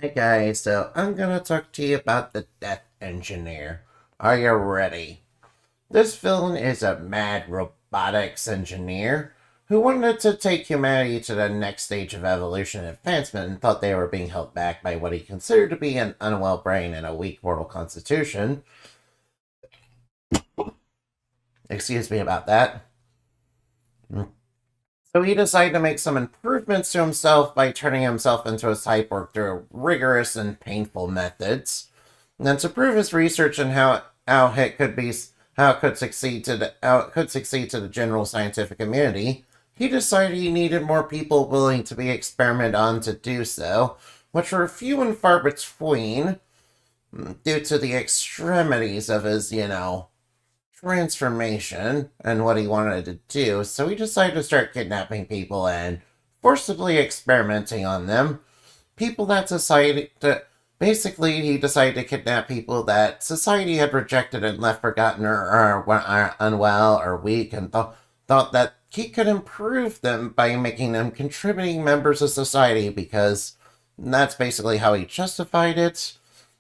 Hey guys, so I'm gonna talk to you about the Death Engineer. Are you ready? This villain is a mad robotics engineer who wanted to take humanity to the next stage of evolution and advancement and thought they were being held back by what he considered to be an unwell brain and a weak mortal constitution. Excuse me about that. So he decided to make some improvements to himself by turning himself into a cyborg through rigorous and painful methods. And to prove his research and how it could be how it could succeed to the general scientific community, he decided he needed more people willing to be experimented on to do so, which were few and far between due to the extremities of his, transformation and what he wanted to do, so he decided to start kidnapping people and forcibly experimenting on them. People that society. Basically, he decided to kidnap people that society had rejected and left forgotten or unwell or weak, and thought that he could improve them by making them contributing members of society because that's basically how he justified it.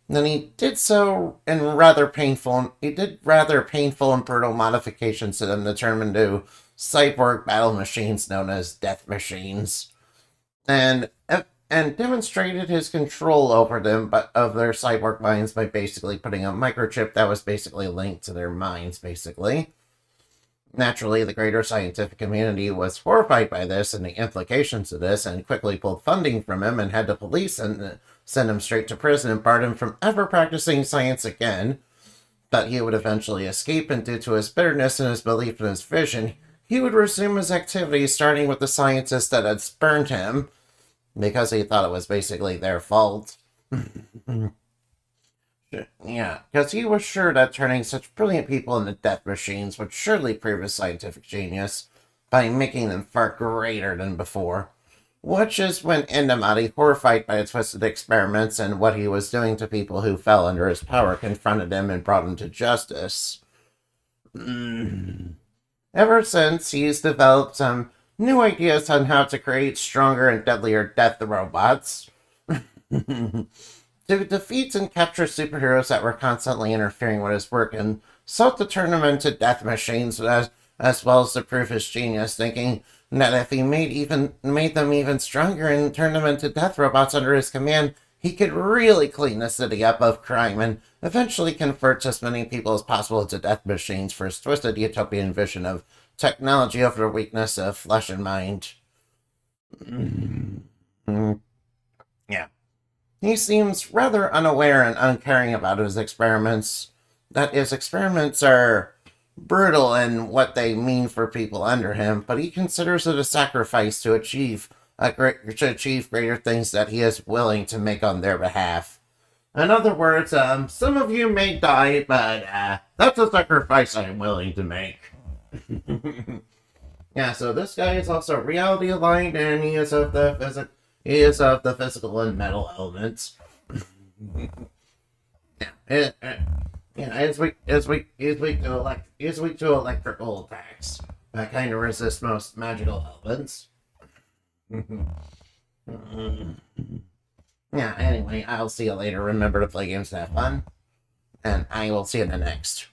Then he did so in rather painful. He did rather painful and brutal modifications to them to turn them into cyborg battle machines known as death machines, and and demonstrated his control over them, but of their cyborg minds by basically putting a microchip that was basically linked to their minds. Basically, naturally, the greater scientific community was horrified by this and the implications of this, and quickly pulled funding from him and had the police and send him straight to prison and barred him from ever practicing science again. But he would eventually escape, and due to his bitterness and his belief in his vision, he would resume his activities, starting with the scientists that had spurned him, because he thought it was basically their fault. Yeah, because he was sure that turning such brilliant people into death machines would surely prove his scientific genius by making them far greater than before. Which is when Endamati, horrified by his twisted experiments and what he was doing to people who fell under his power, confronted him and brought him to justice. Ever since, he's developed some new ideas on how to create stronger and deadlier death robots to defeat and capture superheroes that were constantly interfering with his work, and sought to turn them into death machines as well as to prove his genius, thinking that if he made them even stronger and turned them into death robots under his command, he could really clean the city up of crime and eventually convert as many people as possible into death machines for his twisted utopian vision of technology over the weakness of flesh and mind. Yeah. He seems rather unaware and uncaring about his experiments. That his experiments are brutal in what they mean for people under him, but he considers it a sacrifice to achieve greater things that he is willing to make on their behalf. In other words, some of you may die, but that's a sacrifice I'm willing to make. Yeah, so this guy is also reality aligned, and he is of the physical and mental elements. Yeah, yeah, is weak to electrical attacks. That kind of resists most magical elements. Yeah, anyway, I'll see you later. Remember to play games to have fun, and I will see you in the next.